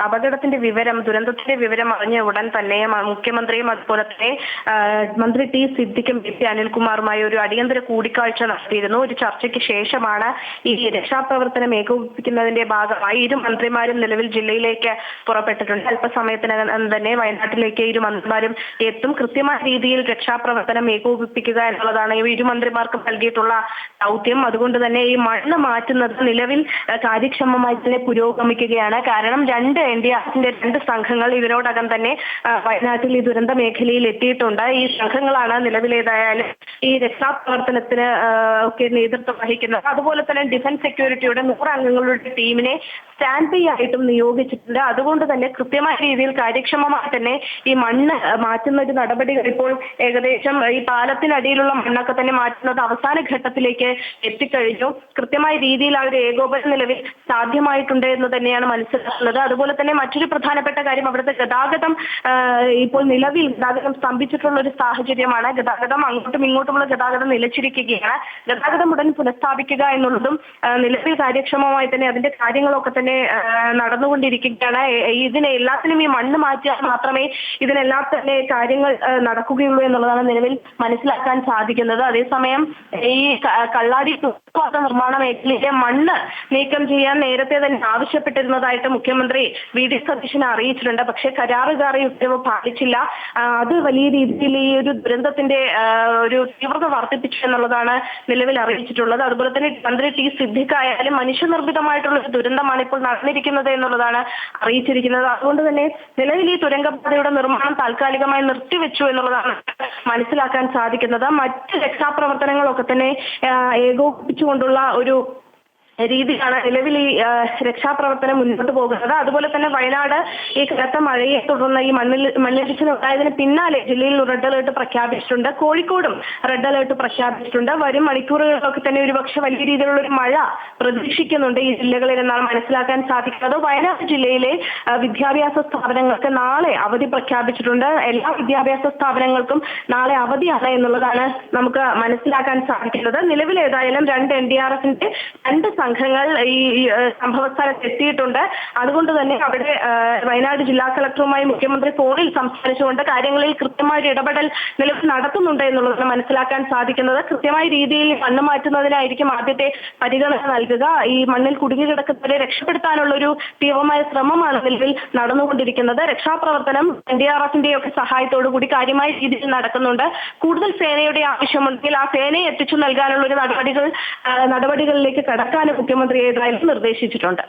അപകടത്തിന്റെ വിവരം, ദുരന്തത്തിന്റെ വിവരം അറിഞ്ഞ ഉടൻ തന്നെ മുഖ്യമന്ത്രിയും അതുപോലെ തന്നെ മന്ത്രി ടി സിദ്ദിഖും പി അനിൽകുമാറുമായി ഒരു അടിയന്തര കൂടിക്കാഴ്ച നടത്തിയിരുന്നു. ഒരു ചർച്ചയ്ക്ക് ശേഷമാണ് ഈ രക്ഷാപ്രവർത്തനം ഏകോപിപ്പിക്കുന്നതിന്റെ ഭാഗമായി ഇരു മന്ത്രിമാരും നിലവിൽ ജില്ലയിലേക്ക് പുറപ്പെട്ടിട്ടുണ്ട്. അല്പസമയത്തിനകം തന്നെ വയനാട്ടിലേക്ക് ഇരു മന്ത്രിമാരും എത്തും. കൃത്യമായ രീതിയിൽ രക്ഷാപ്രവർത്തനം ഏകോപിപ്പിക്കുക എന്നുള്ളതാണ് ഇരു മന്ത്രിമാർക്കും നൽകിയിട്ടുള്ള ദൗത്യം. അതുകൊണ്ട് തന്നെ ഈ മണ്ണ് മാറ്റുന്നത് നിലവിൽ കാര്യക്ഷമമായി തന്നെ പുരോഗമിക്കുകയാണ്. കാരണം NDRFന്റെ 2 സംഘങ്ങൾ ഇതിനോടകം തന്നെ വയനാട്ടിൽ ഈ ദുരന്ത മേഖലയിൽ എത്തിയിട്ടുണ്ട്. ഈ സംഘങ്ങളാണ് നിലവിലേതായാലും ഈ രക്ഷാപ്രവർത്തനത്തിന് ഒക്കെ നേതൃത്വം വഹിക്കുന്നത്. അതുപോലെ തന്നെ ഡിഫൻസ് സെക്യൂരിറ്റിയുടെ 100 അംഗങ്ങളുടെ ടീമിനെ സ്റ്റാൻഡ് ബൈ ആയിട്ടും നിയോഗിച്ചിട്ടുണ്ട്. അതുകൊണ്ട് തന്നെ കൃത്യമായ രീതിയിൽ കാര്യക്ഷമമായി തന്നെ ഈ മണ്ണ് മാറ്റുന്ന ഒരു നടപടികൾ ഇപ്പോൾ ഏകദേശം ഈ പാലത്തിനടിയിലുള്ള മണ്ണൊക്കെ തന്നെ മാറ്റുന്നത് അവസാന ഘട്ടത്തിലേക്ക് എത്തിക്കഴിഞ്ഞു. കൃത്യമായ രീതിയിൽ ആ ഒരു ഏകോപനം നിലവിൽ സാധ്യമായിട്ടുണ്ട് എന്ന് തന്നെയാണ് മനസ്സിലാക്കുന്നത്. അതുപോലെ തന്നെ മറ്റൊരു പ്രധാനപ്പെട്ട കാര്യം, അവിടുത്തെ ഗതാഗതം ഇപ്പോൾ നിലവിൽ ഗതാഗതം സ്തംഭിച്ചിട്ടുള്ള ഒരു സാഹചര്യമാണ്. ഗതാഗതം അങ്ങോട്ടും ഇങ്ങോട്ടുമുള്ള ഗതാഗതം നിലച്ചിരിക്കുകയാണ്. ഗതാഗതം ഉടൻ പുനഃസ്ഥാപിക്കുക എന്നുള്ളതും നിലവിൽ കാര്യക്ഷമമായി തന്നെ അതിന്റെ കാര്യങ്ങളൊക്കെ തന്നെ നടന്നുകൊണ്ടിരിക്കുകയാണ്. ഇതിനെ എല്ലാത്തിനും ഈ മണ്ണ് മാറ്റിയാൽ മാത്രമേ ഇതിനെല്ലാം തന്നെ കാര്യങ്ങൾ നടക്കുകയുള്ളൂ എന്നുള്ളതാണ് നിലവിൽ മനസ്സിലാക്കാൻ സാധിക്കുന്നത്. അതേസമയം ഈ കള്ളാടി തുറമുഖ നിർമ്മാണ മേഖലയിലെ മണ്ണ് നീക്കം ചെയ്യാൻ നേരത്തെ തന്നെ ആവശ്യപ്പെട്ടിരുന്നതായിട്ട് മുഖ്യമന്ത്രി VD സതീശനെ അറിയിച്ചിട്ടുണ്ട്. പക്ഷേ കരാറുകാരെ ഉത്തരവ് പാലിച്ചില്ല. അത് വലിയ രീതിയിൽ ഈ ഒരു ദുരന്തത്തിന്റെ ഒരു തീവ്രത വർദ്ധിപ്പിച്ചു എന്നുള്ളതാണ് നിലവിൽ അറിയിച്ചിട്ടുള്ളത്. അതുപോലെ തന്നെ മന്ത്രി ടി സിദ്ദിഖ് ആയാലും മനുഷ്യനിർമ്മിതമായിട്ടുള്ള ഒരു ദുരന്തമാണ് ഇപ്പോൾ നടന്നിരിക്കുന്നത് എന്നുള്ളതാണ് അറിയിച്ചിരിക്കുന്നത്. അതുകൊണ്ട് തന്നെ നിലവിൽ ഈ തുരങ്കപാതയുടെ നിർമ്മാണം താൽക്കാലികമായി നിർത്തിവെച്ചു എന്നുള്ളതാണ് മനസ്സിലാക്കാൻ സാധിക്കുന്നത്. മറ്റ് രക്ഷാപ്രവർത്തനങ്ങളൊക്കെ തന്നെ ഏകോപിപ്പിച്ചുകൊണ്ടുള്ള ഒരു രീതിയിലാണ് നിലവിൽ ഈ രക്ഷാപ്രവർത്തനം മുന്നോട്ട് പോകുന്നത്. അതുപോലെ തന്നെ വയനാട് ഈ കനത്ത മഴയെ തുടർന്ന് ഈ മണ്ണിടിച്ചിൽ ഉണ്ടായതിന് പിന്നാലെ ജില്ലയിൽ റെഡ് അലേർട്ട് പ്രഖ്യാപിച്ചിട്ടുണ്ട്. കോഴിക്കോടും റെഡ് അലേർട്ട് പ്രഖ്യാപിച്ചിട്ടുണ്ട്. വരും മണിക്കൂറുകളിലൊക്കെ തന്നെ ഒരുപക്ഷെ വലിയ രീതിയിലുള്ള ഒരു മഴ പ്രതീക്ഷിക്കുന്നുണ്ട് ഈ ജില്ലകളിൽ എന്നാണ് മനസ്സിലാക്കാൻ സാധിക്കുന്നത്. വയനാട് ജില്ലയിലെ വിദ്യാഭ്യാസ സ്ഥാപനങ്ങൾക്ക് നാളെ അവധി പ്രഖ്യാപിച്ചിട്ടുണ്ട്. എല്ലാ വിദ്യാഭ്യാസ സ്ഥാപനങ്ങൾക്കും നാളെ അവധിയാണ് എന്നുള്ളതാണ് നമുക്ക് മനസ്സിലാക്കാൻ സാധിക്കുന്നത്. നിലവിൽ ഏതായാലും 2 NDRFന്റെ 2 സംഘങ്ങൾ ഈ സംഭവ സ്ഥലത്ത് എത്തിയിട്ടുണ്ട്. അതുകൊണ്ട് തന്നെ അവിടെ വയനാട് ജില്ലാ കളക്ടറുമായി മുഖ്യമന്ത്രി ഫോണിൽ സംസാരിച്ചുകൊണ്ട് കാര്യങ്ങളിൽ കൃത്യമായ ഇടപെടൽ നിലവിൽ നടത്തുന്നുണ്ട് എന്നുള്ളതാണ് മനസ്സിലാക്കാൻ സാധിക്കുന്നത്. കൃത്യമായ രീതിയിൽ മണ്ണ് മാറ്റുന്നതിനായിരിക്കും ആദ്യത്തെ പരിഗണന നൽകുക. ഈ മണ്ണിൽ കുടുങ്ങിക്കിടക്കുന്നവരെ രക്ഷപ്പെടുത്താനുള്ള ഒരു തീവ്രമായ ശ്രമമാണ് നിലവിൽ നടന്നുകൊണ്ടിരിക്കുന്നത്. രക്ഷാപ്രവർത്തനം NDRFന്റെ ഒക്കെ സഹായത്തോടു കൂടി കാര്യമായ രീതിയിൽ നടക്കുന്നുണ്ട്. കൂടുതൽ സേനയുടെ ആവശ്യമുണ്ടെങ്കിൽ ആ സേനയെ എത്തിച്ചു നൽകാനുള്ള ഒരു നടപടികളിലേക്ക് കടക്കാൻ മുഖ്യമന്ത്രി ഏതായാലും നിർദ്ദേശിച്ചിട്ടുണ്ട്.